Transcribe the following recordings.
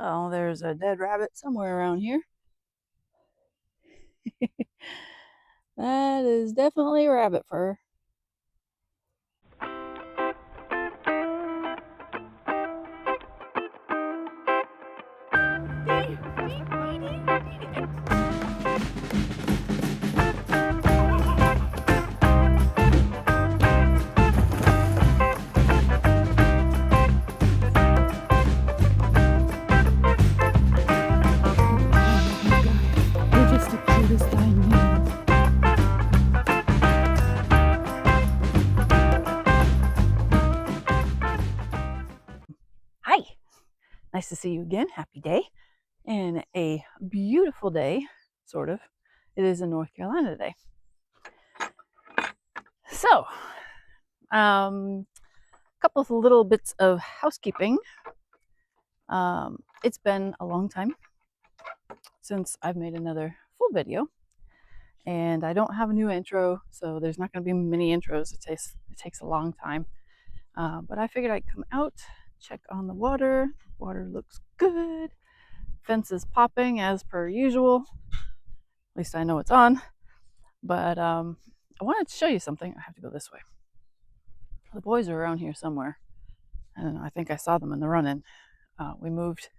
Oh, there's a dead rabbit somewhere around here. That is definitely rabbit fur. You're just the cutest guy in here. Hi, nice to see you again. Happy day. And a beautiful day, sort of. It is in North Carolina today. So, a couple of little bits of housekeeping. It's been a long time since I've made another full video, and I don't have a new intro, so there's not going to be many intros. It takes a long time, but I figured I'd come out, check on the water. Water looks good. Fence is popping as per usual. At least I know it's on. But I wanted to show you something. I have to go this way. The boys are around here somewhere. I don't know. I think I saw them in the run-in. We moved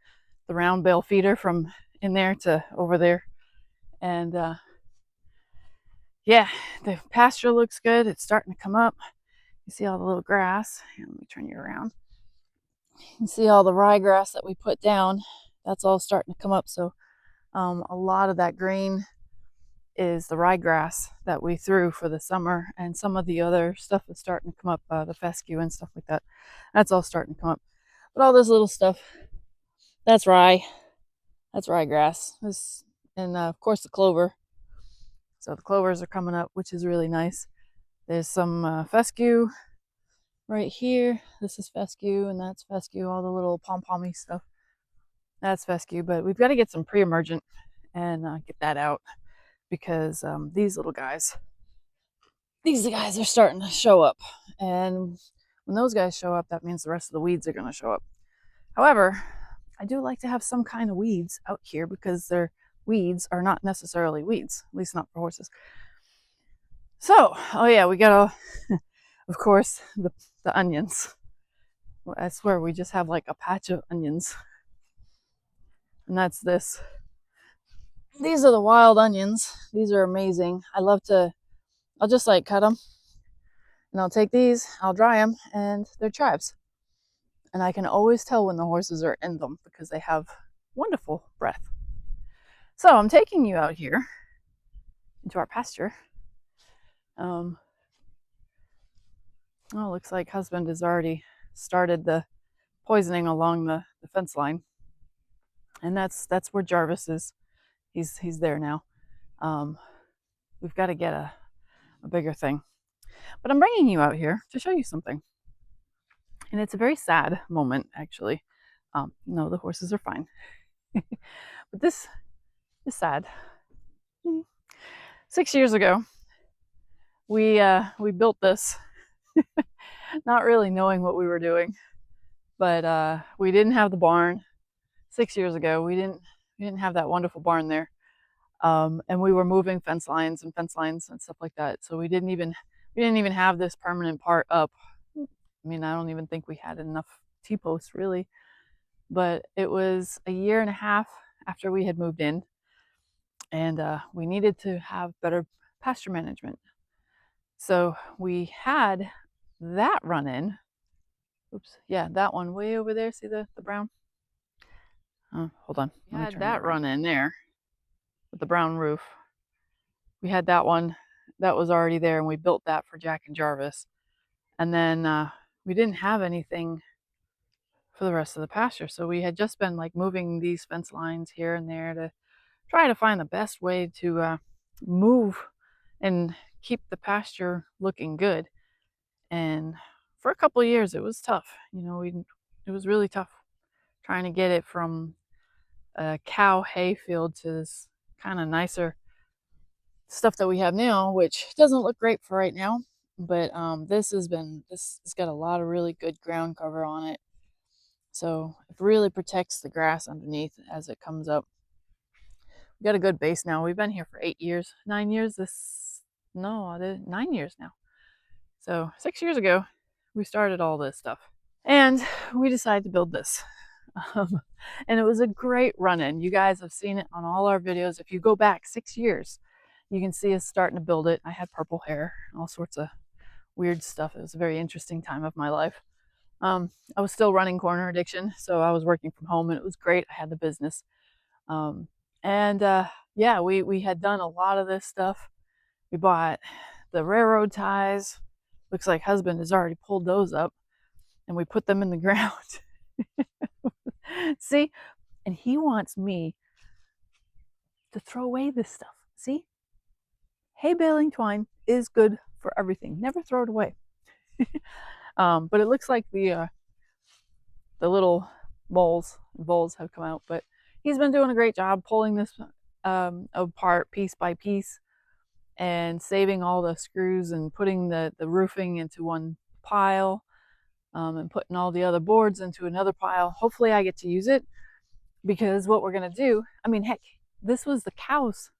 the round bale feeder from in there to over there, and yeah, the pasture looks good. It's starting to come up. You see all the little grass. Here, let me turn you around. You can see all the ryegrass that we put down. That's all starting to come up. So a lot of that green is the ryegrass that we threw for the summer, and some of the other stuff is starting to come up, the fescue and stuff like that. That's all starting to come up. But all this little stuff, that's rye. That's ryegrass. And of course the clover. So the clovers are coming up, which is really nice. There's some fescue right here. This is fescue, and that's fescue. All the little pom-pommy stuff. That's fescue, but we've got to get some pre-emergent and get that out, because these guys are starting to show up. And when those guys show up, that means the rest of the weeds are going to show up. However, I do like to have some kind of weeds out here, because their weeds are not necessarily weeds, at least not for horses. So, oh yeah, we got of course, the onions. I swear we just have like a patch of onions. And that's this. These are the wild onions. These are amazing. I'll just like cut them, and I'll take these, I'll dry them, and they're chives. And I can always tell when the horses are in them, because they have wonderful breath. So I'm taking you out here into our pasture. Oh, looks like husband has already started the poisoning along the fence line. And that's where Jarvis is. He's there now. We've got to get a bigger thing. But I'm bringing you out here to show you something. And it's a very sad moment, actually. No, the horses are fine. But this is sad. 6 years ago, we built this, not really knowing what we were doing. But we didn't have the barn 6 years ago. We didn't have that wonderful barn there. And we were moving fence lines and stuff like that. So we didn't even have this permanent part up. I mean, I don't even think we had enough T-posts really. But it was a year and a half after we had moved in, and we needed to have better pasture management. So we had that run-in. Oops, yeah, that one way over there. See the brown? Hold on. We had that run-in there with the brown roof. We had that one that was already there, and we built that for Jack and Jarvis. And then we didn't have anything for the rest of the pasture. So we had just been like moving these fence lines here and there to try to find the best way to move and keep the pasture looking good. And for a couple of years, it was tough. It was really tough trying to get it from a cow hay field to this kind of nicer stuff that we have now, which doesn't look great for right now. But this has got a lot of really good ground cover on it. So it really protects the grass underneath as it comes up. We got a good base now. We've been here for 8 years, 9 years. No, 9 years now. So 6 years ago, we started all this stuff. And we decided to build this. And it was a great run-in. You guys have seen it on all our videos. If you go back 6 years, you can see us starting to build it. I had purple hair, all sorts of weird stuff. It was a very interesting time of my life. I was still running Corner Addiction, so I was working from home, and it was great. I had the business. Yeah, we had done a lot of this stuff. We bought the railroad ties. Looks like husband has already pulled those up, and we put them in the ground. See? And he wants me to throw away this stuff. See? Hay baling twine is good for everything. Never throw it away. But it looks like the little bolts have come out. But he's been doing a great job pulling this apart piece by piece and saving all the screws and putting the roofing into one pile, and putting all the other boards into another pile. Hopefully I get to use it, because what we're going to do, I mean, heck, this was the cows'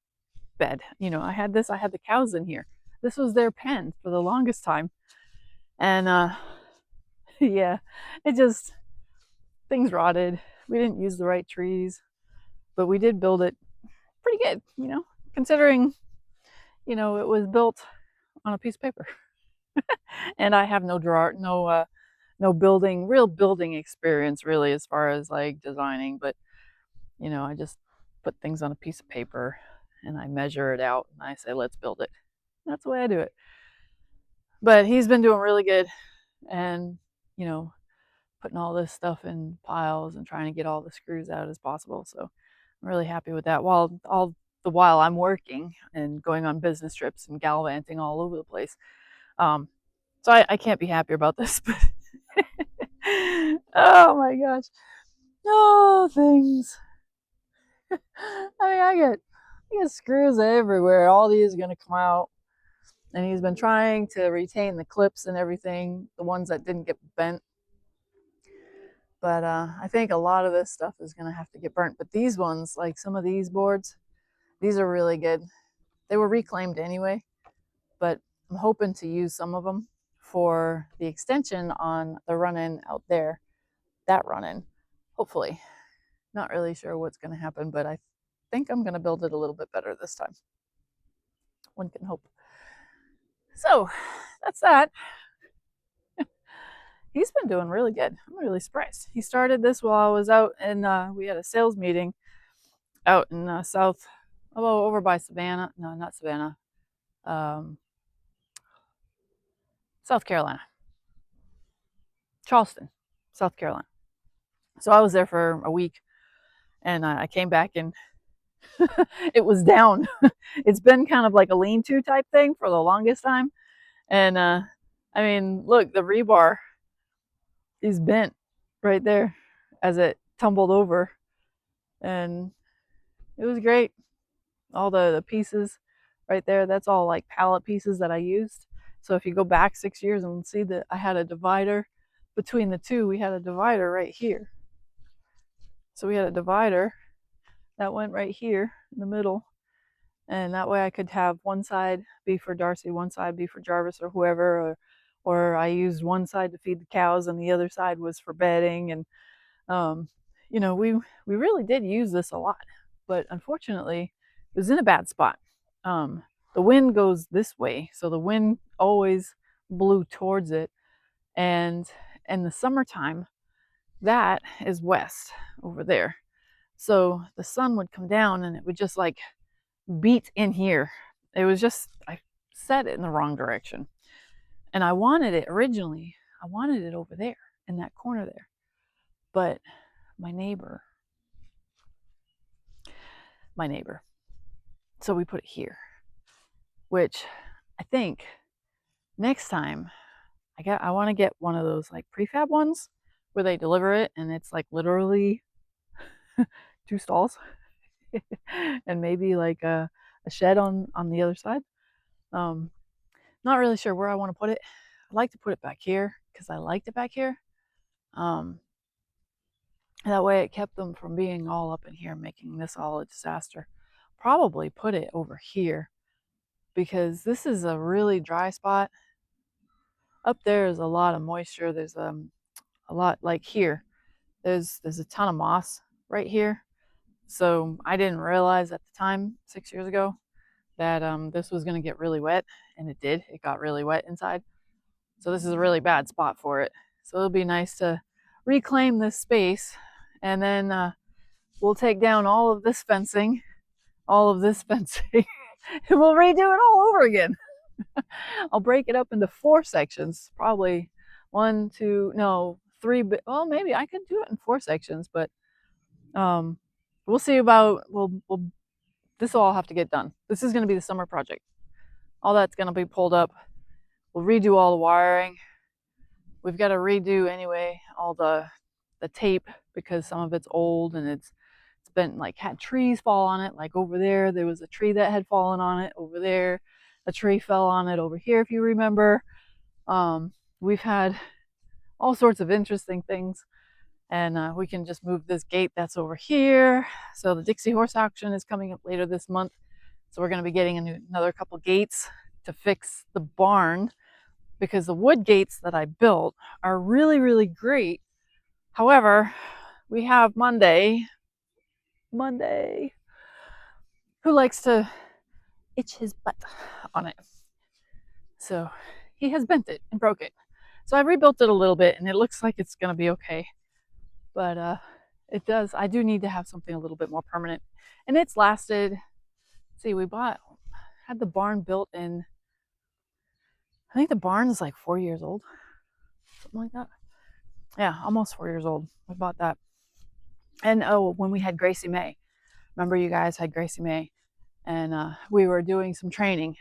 bed. You know, I had the cows in here. This was their pen for the longest time. And yeah, it just, things rotted. We didn't use the right trees, but we did build it pretty good, you know, considering, you know, it was built on a piece of paper. And I have no real building experience really, as far as like designing, but you know, I just put things on a piece of paper and I measure it out and I say, let's build it. That's the way I do it. But he's been doing really good, and, you know, putting all this stuff in piles and trying to get all the screws out as possible. So I'm really happy with that. While all the while I'm working and going on business trips and gallivanting all over the place. So I can't be happier about this. But oh my gosh. Oh, things. I mean, I get screws everywhere. All these are going to come out. And he's been trying to retain the clips and everything, the ones that didn't get bent. But I think a lot of this stuff is going to have to get burnt. But these ones, like some of these boards, these are really good. They were reclaimed anyway, but I'm hoping to use some of them for the extension on the run-in out there. That run-in, hopefully. Not really sure what's going to happen, but I think I'm going to build it a little bit better this time. One can hope. So that's that. He's been doing really good. I'm really surprised. He started this while I was out, and we had a sales meeting out in over by Savannah. No, not Savannah. South Carolina. Charleston, South Carolina. So I was there for a week, and I came back and it was down. It's been kind of like a lean-to type thing for the longest time. And I mean, look, the rebar is bent right there as it tumbled over. And it was great. All the pieces right there, that's all like pallet pieces that I used. So if you go back 6 years and see that I had a divider between the two, we had a divider right here. So we had a divider that went right here in the middle. And that way I could have one side be for Darcy, one side be for Jarvis or whoever, or I used one side to feed the cows and the other side was for bedding. And you know, we really did use this a lot, but unfortunately it was in a bad spot. The wind goes this way, so the wind always blew towards it, and in the summertime that is west over there, so the sun would come down and it would just like beat in here. It was just, I set it in the wrong direction, and I wanted it over there in that corner there, but my neighbor, so we put it here, which I think next time I want to get one of those like prefab ones where they deliver it and it's like literally 2 stalls and maybe like a shed on the other side. Not really sure where I want to put it. I'd like to put it back here because I liked it back here. That way it kept them from being all up in here, making this all a disaster. Probably put it over here because this is a really dry spot. Up there is a lot of moisture. There's a lot like here. There's a ton of moss right here. So I didn't realize at the time 6 years ago that this was going to get really wet, and it did. It got really wet inside. So this is a really bad spot for it. So it'll be nice to reclaim this space, and then we'll take down all of this fencing, and we'll redo it all over again. I'll break it up into 4 sections, probably one, two, no, three. Well, maybe I could do it in 4 sections, but um, we'll see about. We'll this will all have to get done. This is going to be the summer project. All that's going to be pulled up. We'll redo all the wiring. We've got to redo anyway all the tape because some of it's old and it's been like had trees fall on it. Like over there was a tree that had fallen on it. Over there, a tree fell on it. Over here, if you remember, we've had all sorts of interesting things. And we can just move this gate that's over here. So the Dixie Horse auction is coming up later this month. So we're going to be getting another couple gates to fix the barn because the wood gates that I built are really, really great. However, we have Monday, who likes to itch his butt on it. So he has bent it and broke it. So I rebuilt it a little bit and it looks like it's going to be okay. But it does. I do need to have something a little bit more permanent. And it's lasted, let's see, had the barn built in, I think the barn is like 4 years old, something like that. Yeah, almost 4 years old. We bought that. And when we had Gracie May, remember you guys had Gracie May, and we were doing some training,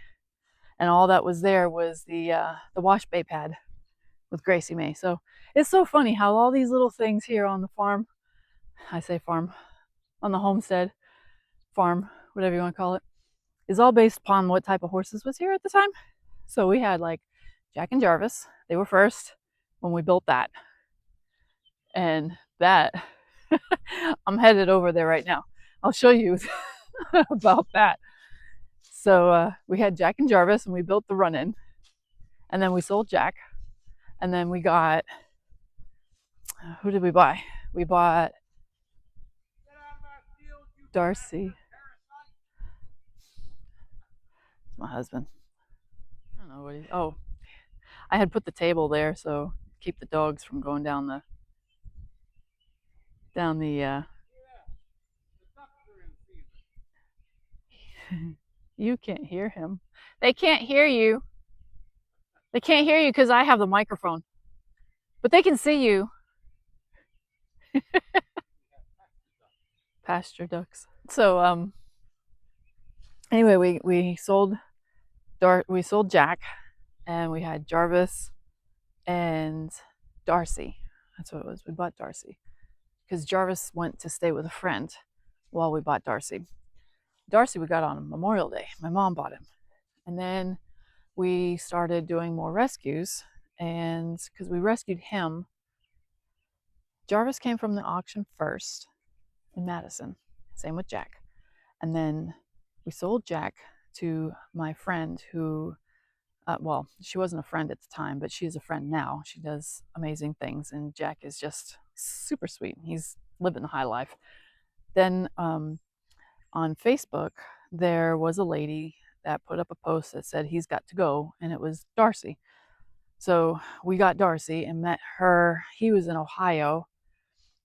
and all that was there was the wash bay pad with Gracie May. So it's so funny how all these little things here on the farm, I say farm, on the homestead, farm, whatever you want to call it, is all based upon what type of horses was here at the time. So we had like Jack and Jarvis. They were first when we built that. And that, I'm headed over there right now. I'll show you about that. So we had Jack and Jarvis and we built the run-in. And then we sold Jack. And then we got, who did we buy? We bought Darcy. My husband. I don't know what oh, I had put the table there so keep the dogs from going down the you can't hear him. They can't hear you. They can't hear you because I have the microphone. But they can see you. Pasture ducks. So anyway, we sold Jack, and we had Jarvis and Darcy. That's what it was. We bought Darcy because Jarvis went to stay with a friend while we bought Darcy. Darcy we got on Memorial Day. My mom bought him. And then we started doing more rescues, and because we rescued him, Jarvis came from the auction first in Madison. Same with Jack. And then we sold Jack to my friend who, well, she wasn't a friend at the time, but she's a friend now. She does amazing things, and Jack is just super sweet. He's living the high life. Then on Facebook, there was a lady that put up a post that said he's got to go, and it was Darcy. So we got Darcy and met her. He was in Ohio.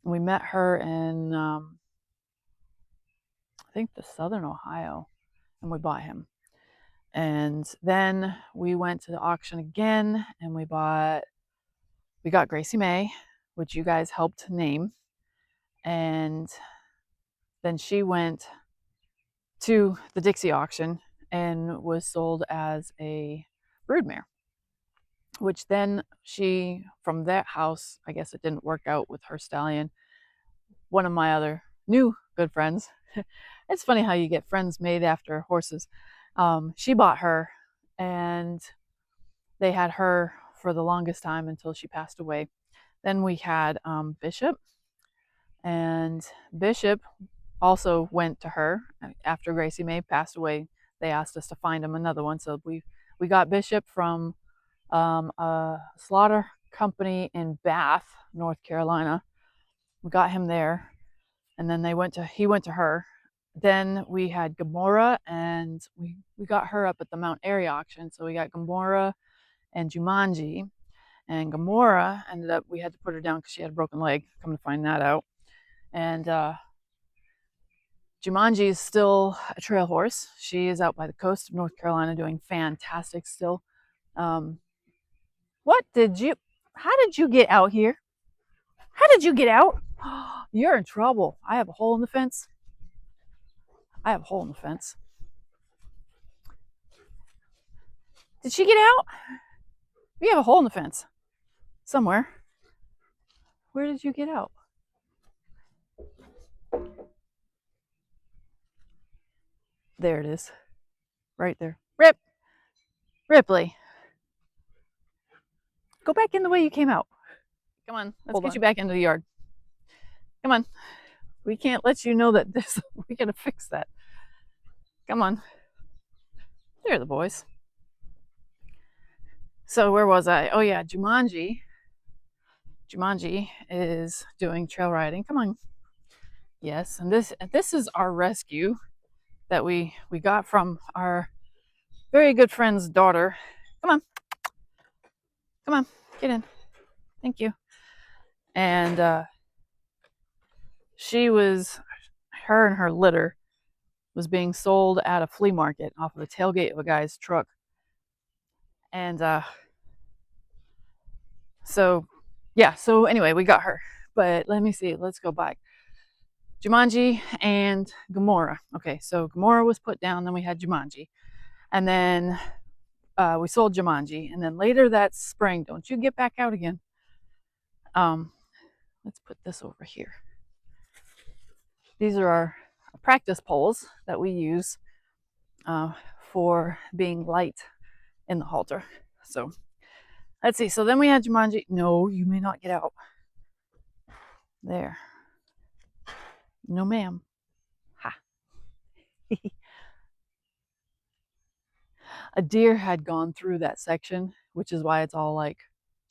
We met her in, I think, the southern Ohio, and we bought him. And then we went to the auction again, and we got Gracie May, which you guys helped name. And then she went to the Dixie auction and was sold as a broodmare, which then from that house, I guess it didn't work out with her stallion. One of my other new good friends, it's funny how you get friends made after horses. She bought her, and they had her for the longest time until she passed away. Then we had Bishop, And Bishop also went to her after Gracie May passed away. They asked us to find him another one, so we got Bishop from a slaughter company in Bath, North Carolina. We got him there, and then he went to her. Then we had Gamora, and we got her up at the Mount Airy auction. So we got Gamora and Jumanji, and Gamora ended up, we had to put her down because she had a broken leg. Come to find that out. And Jumanji is still a trail horse. She is out by the coast of North Carolina doing fantastic still. How did you get out here? How did you get out? You're in trouble. I have a hole in the fence. Did she get out? We have a hole in the fence. Somewhere. Where did you get out? There it is. Right there. Ripley. Go back in the way you came out. Come on. Let's get you back into the yard. Come on. We can't let you know that this. We gotta fix that. Come on. There are the boys. So where was I? Oh yeah, Jumanji. Jumanji is doing trail riding. Come on. Yes, and this is our rescue that we got from our very good friend's daughter. Come on, get in. Thank you. And her and her litter was being sold at a flea market off of the tailgate of a guy's truck. And so anyway, we got her. But let me see, let's go back. Jumanji and Gamora. Okay, so Gamora was put down, then we had Jumanji. And then we sold Jumanji. And then later that spring, don't you get back out again. Let's put this over here. These are our practice poles that we use for being light in the halter. So let's see. So then we had Jumanji. No, you may not get out. There. No, ma'am. Ha. A deer had gone through that section, which is why it's all like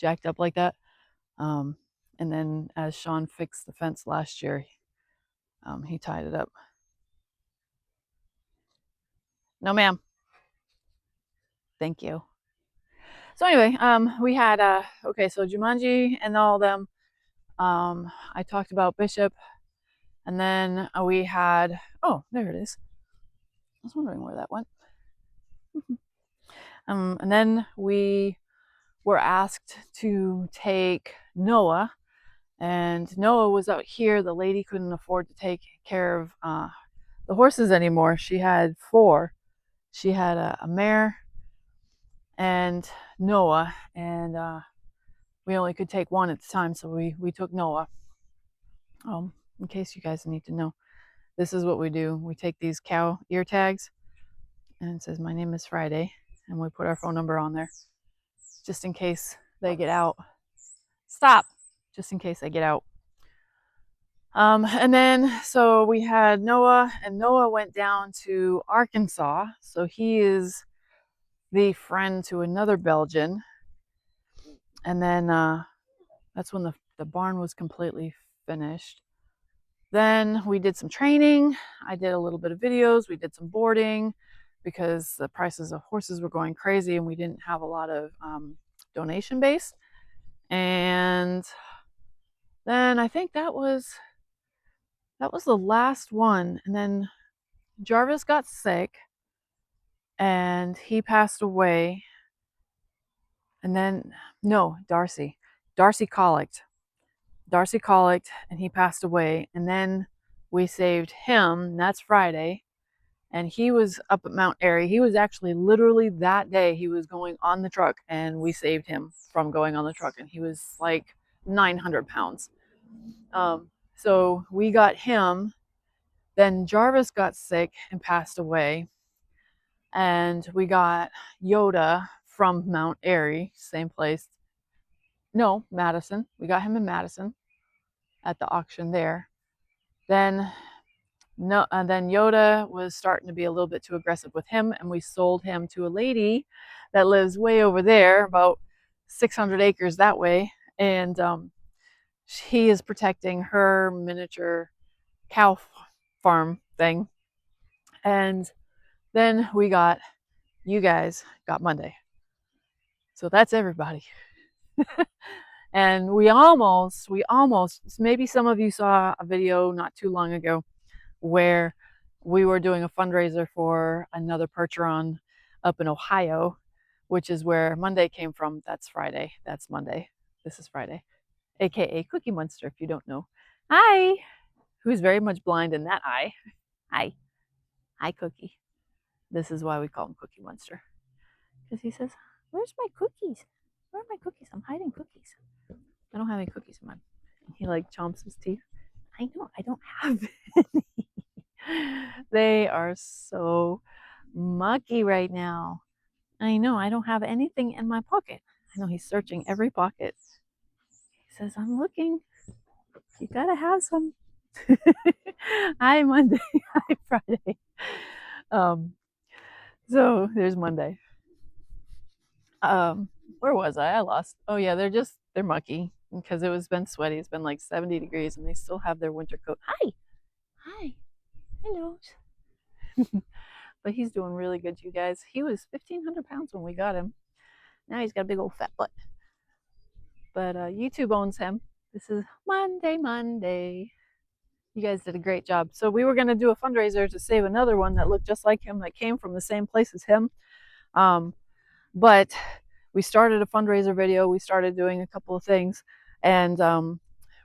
jacked up like that. And then as Sean fixed the fence last year, he tied it up. No, ma'am. Thank you. So anyway, we had okay, so Jumanji and all of them. I talked about Bishop, and then we had, oh, there it is. I was wondering where that went. And then we were asked to take Noah, and Noah was out here. The lady couldn't afford to take care of the horses anymore. She had 4. She had a mare and Noah, and we only could take one at the time, so we took Noah. In case you guys need to know, this is what we do. We take these cow ear tags, and it says, "My name is Friday," and we put our phone number on there, just in case they get out. Stop! Just in case they get out. And then, so we had Noah, and Noah went down to Arkansas. So he is the friend to another Belgian. And then that's when the barn was completely finished. Then we did some training. I did a little bit of videos. We did some boarding because the prices of horses were going crazy and we didn't have a lot of donation base. And then I think that was the last one. And then Jarvis got sick and he passed away. And then, no, Darcy colicked. And he passed away. And then we saved him, and that's Friday. And he was up at Mount Airy. He was actually literally that day, he was going on the truck, and we saved him from going on the truck. And he was like 900 pounds. So we got him. Then Jarvis got sick and passed away. And we got Yoda from Mount Airy, same place. No, Madison. We got him in Madison at the auction there. Then then Yoda was starting to be a little bit too aggressive with him, and we sold him to a lady that lives way over there, about 600 acres that way, and he is protecting her miniature cow farm thing. And then you guys got Monday. So that's everybody. And we almost, maybe some of you saw a video not too long ago where we were doing a fundraiser for another Percheron up in Ohio, which is where Monday came from. That's Friday. That's Monday. This is Friday, aka Cookie Monster, if you don't know. Hi, who's very much blind in that eye. Hi. Hi, Cookie. This is why we call him Cookie Monster. Because he says, "Where's my cookies? Where are my cookies? I'm hiding cookies. I don't have any cookies in mine." He like chomps his teeth. I know, I don't have any. They are so mucky right now. I know, I don't have anything in my pocket. I know he's searching every pocket. He says, "I'm looking. You gotta have some." Hi, Monday. Hi, Friday. So there's Monday. Where was I? I lost. Oh yeah, they're mucky because it's been sweaty. It's been like 70 degrees and they still have their winter coat. Hi. Hi. Hello. But he's doing really good, you guys. He was 1,500 pounds when we got him. Now he's got a big old fat butt. But YouTube owns him. This is Monday. You guys did a great job. So we were going to do a fundraiser to save another one that looked just like him, that came from the same place as him. But we started a fundraiser video. We started doing a couple of things. And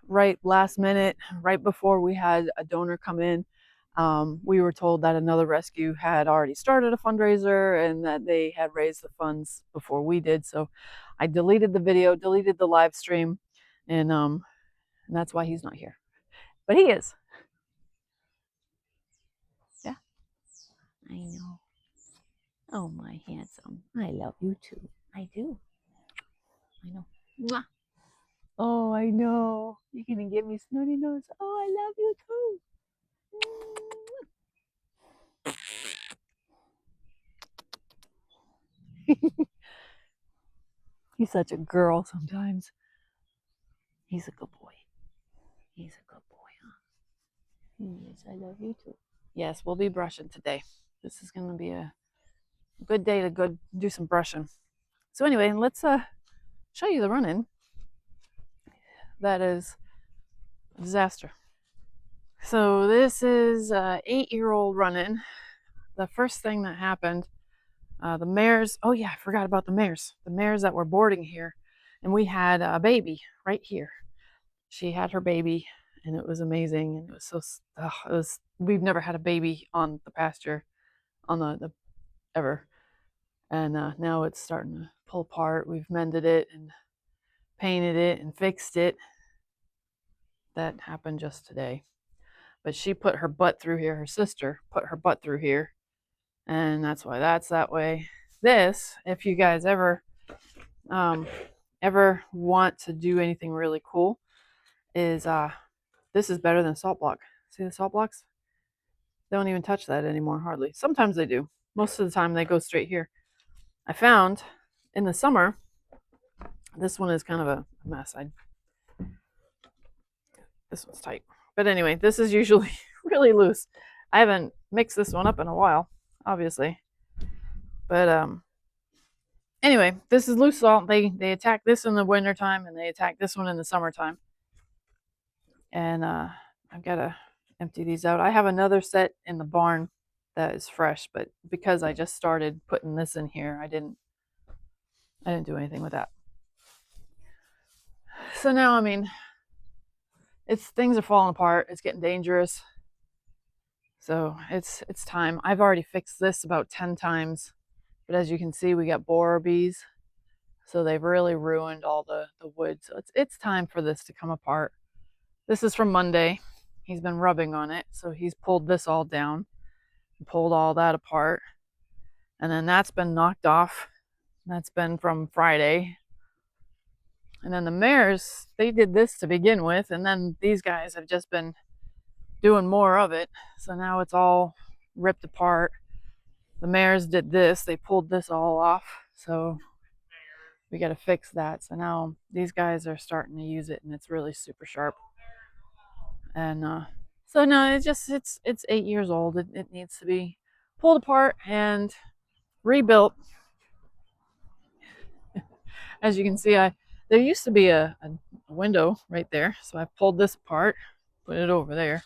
right last minute, right before we had a donor come in, we were told that another rescue had already started a fundraiser and that they had raised the funds before we did. So I deleted the video, deleted the live stream, and that's why he's not here. But he is. Yeah, I know. Oh, my handsome. I love you too. I do. I know. Mwah. Oh, I know. You're going to give me snooty nose. Oh, I love you too. He's such a girl sometimes. He's a good boy. He's a good boy, huh? Yes, I love you too. Yes, we'll be brushing today. This is going to be a good day to do some brushing. So anyway, let's show you the run-in. That is a disaster. So this is an 8-year-old run-in. The first thing that happened, the mares, oh yeah, I forgot about the mares that were boarding here, and we had a baby right here. She had her baby, and it was amazing, and it was so, we've never had a baby on the pasture, on the ever, and now it's starting to pull apart. We've mended it and painted it and fixed it. That happened just today. But she put her butt through here. Her sister put her butt through here, and that's why that's that way. This, if you guys ever want to do anything really cool, is this is better than salt block. See the salt blocks? They don't even touch that anymore, hardly. Sometimes they do. Most of the time they go straight here. I found in the summer, this one is kind of a mess. This one's tight. But anyway, this is usually really loose. I haven't mixed this one up in a while, obviously. But anyway, this is loose salt. They attack this in the wintertime and they attack this one in the summertime. And I've got to empty these out. I have another set in the barn that is fresh, but because I just started putting this in here, I didn't do anything with that. So now, I mean, things are falling apart. It's getting dangerous. So it's time. I've already fixed this about 10 times, but as you can see, we got borer bees, so they've really ruined all the wood. So it's time for this to come apart. This is from Monday. He's been rubbing on it, so he's pulled this all down and pulled all that apart, and then that's been knocked off. That's been from Friday. And then the mares, they did this to begin with, and then these guys have just been doing more of it. So now it's all ripped apart. The mares did this, they pulled this all off. So we got to fix that. So now these guys are starting to use it and it's really super sharp. And so no, it's 8 years old. It needs to be pulled apart and rebuilt. As you can see, there used to be a window right there, so I pulled this apart, put it over there.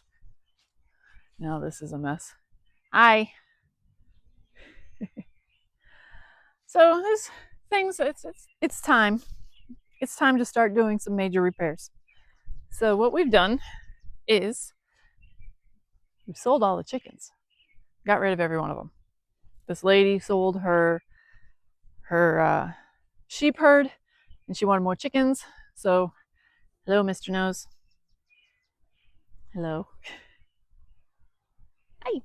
Now this is a mess. Hi. So there's things. It's time. It's time to start doing some major repairs. So what we've done is we've sold all the chickens. Got rid of every one of them. This lady sold her sheep herd, and she wanted more chickens. So, hello, Mr. Nose. Hello. Hi.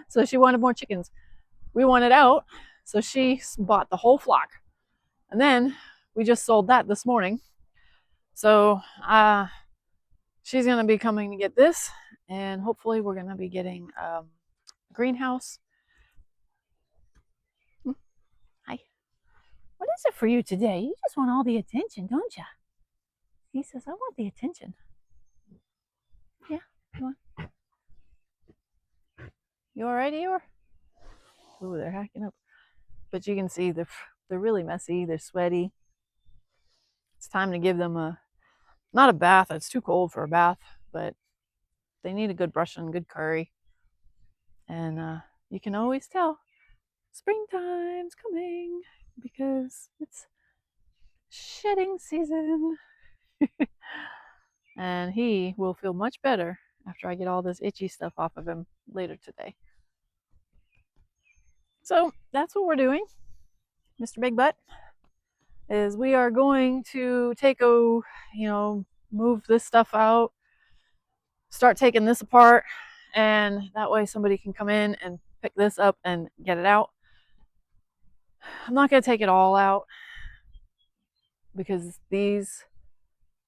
So she wanted more chickens. We wanted out, so she bought the whole flock. And then we just sold that this morning. So she's going to be coming to get this, and hopefully we're going to be getting a greenhouse. Hi. What is it for you today? You just want all the attention, don't you? He says, I want the attention. Yeah, you want? You all right, Eeyore? Ooh, they're hacking up. But you can see they're really messy. They're sweaty. It's time to give them not a bath. It's too cold for a bath, but they need a good brushing, good curry. And you can always tell springtime's coming because it's shedding season. And he will feel much better after I get all this itchy stuff off of him later today. So that's what we're doing, Mr. Big Butt, is we are going to move this stuff out, start taking this apart, and that way somebody can come in and pick this up and get it out. I'm not going to take it all out because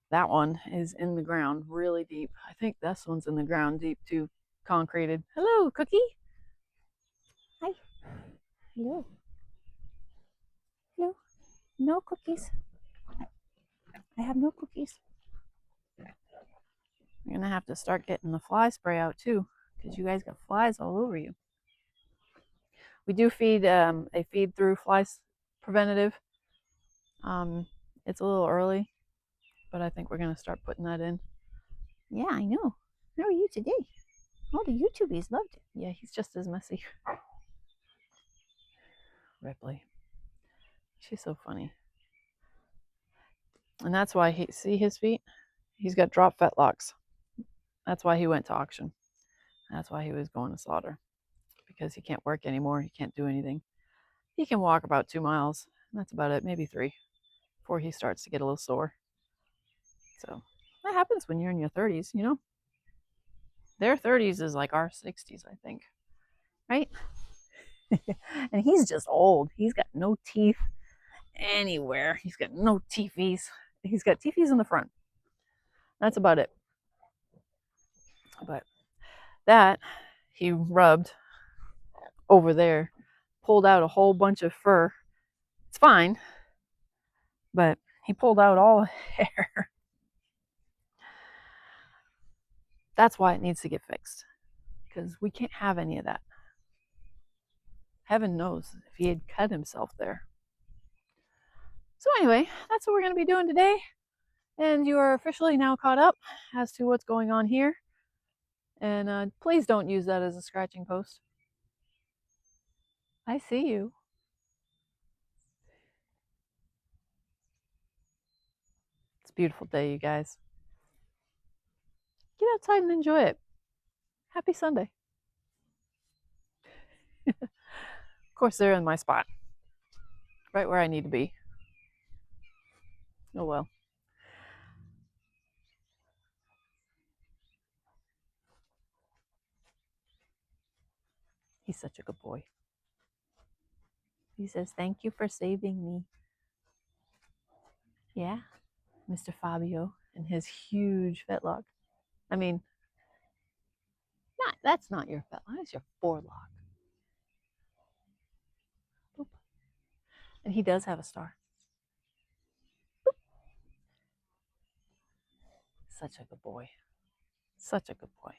that one is in the ground really deep. I think this one's in the ground deep too, concreted. Hello, Cookie. Hi. Hello. Hello. No cookies. I have no cookies. You're going to have to start getting the fly spray out too because you guys got flies all over you. We do feed a feed through fly preventative. It's a little early, but I think we're going to start putting that in. Yeah, I know. How are you today? All the YouTubies loved it. Yeah, he's just as messy. Ripley. She's so funny. And that's why see his feet? He's got drop fetlocks. That's why he went to auction. That's why he was going to slaughter. Because he can't work anymore. He can't do anything. He can walk about 2 miles. That's about it, maybe 3, before he starts to get a little sore. So that happens when you're in your 30s, you know? Their 30s is like our 60s, I think. Right? And he's just old. He's got no teeth anywhere. He's got no teethies. He's got teethies in the front. That's about it. But that he rubbed over there, pulled out a whole bunch of fur. It's fine, but he pulled out all the hair. That's why it needs to get fixed, because we can't have any of that. Heaven knows if he had cut himself there. So anyway, that's what we're going to be doing today. And you are officially now caught up as to what's going on here. And please don't use that as a scratching post. I see you. It's a beautiful day, you guys. Get outside and enjoy it. Happy Sunday. Of course, they're in my spot. Right where I need to be. Oh well. He's such a good boy. He says, thank you for saving me. Yeah, Mr. Fabio and his huge fetlock. I mean, that's not your fetlock. That's your forelock. Boop. And he does have a star. Boop. Such a good boy. Such a good boy.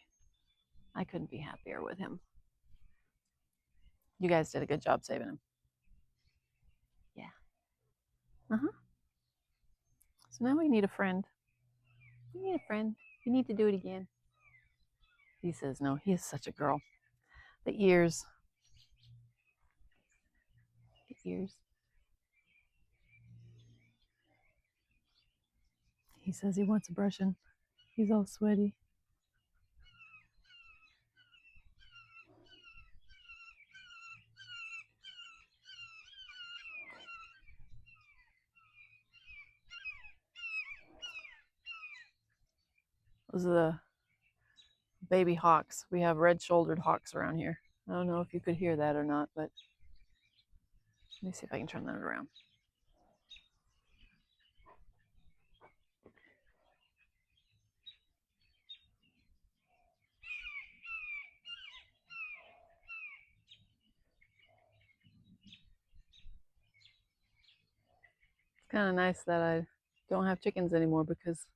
I couldn't be happier with him. You guys did a good job saving him. Yeah. So now we need a friend. We need a friend. You need to do it again. He says no. He is such a girl. The ears. The ears. He says he wants a brushing. He's all sweaty. Those are the baby hawks. We have red-shouldered hawks around here. I don't know if you could hear that or not, but let me see if I can turn that around. It's kind of nice that I don't have chickens anymore because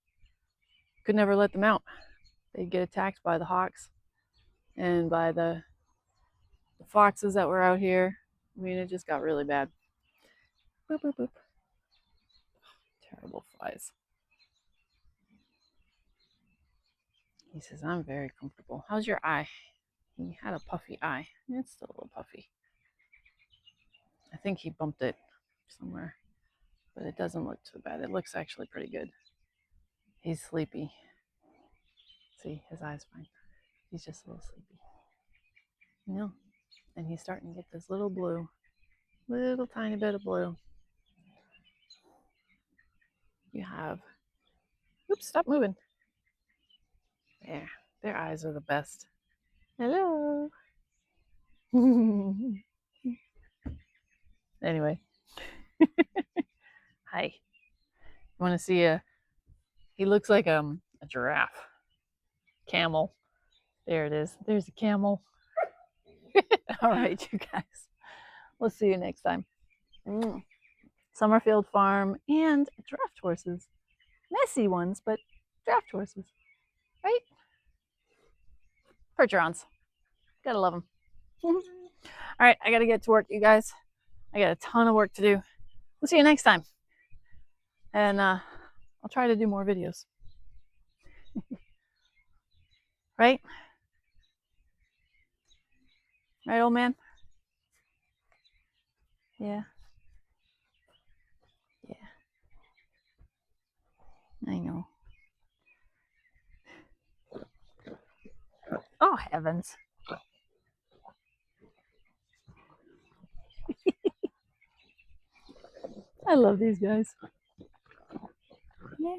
I could never let them out. They'd get attacked by the hawks and by the foxes that were out here. I mean, it just got really bad. Boop, boop, boop. Terrible flies. He says, I'm very comfortable. How's your eye? He had a puffy eye. It's still a little puffy. I think he bumped it somewhere, but it doesn't look too bad. It looks actually pretty good. He's sleepy. See, his eye's fine. He's just a little sleepy. You know, and he's starting to get this little blue, little tiny bit of blue. You have, oops, stop moving. There, their eyes are the best. Hello. Anyway. Hi. You want to see he looks like a giraffe. Camel. There it is. There's a camel. All right, you guys. We'll see you next time. Summerfield Farm and draft horses. Messy ones, but draft horses. Right? Percherons. Gotta love them. All right, I gotta get to work, you guys. I got a ton of work to do. We'll see you next time. And I'll try to do more videos. Right? Right, old man? Yeah. Yeah. I know. Oh, heavens. I love these guys. Yeah.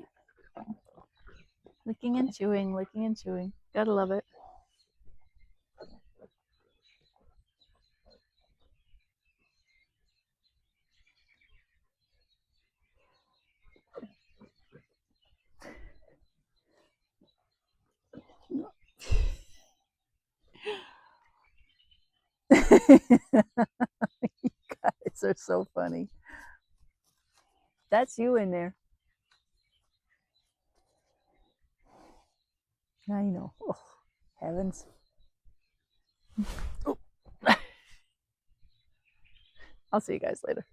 Licking and chewing, licking and chewing. Gotta love it. You guys are so funny. That's you in there. I know. Oh, heavens. Oh. I'll see you guys later.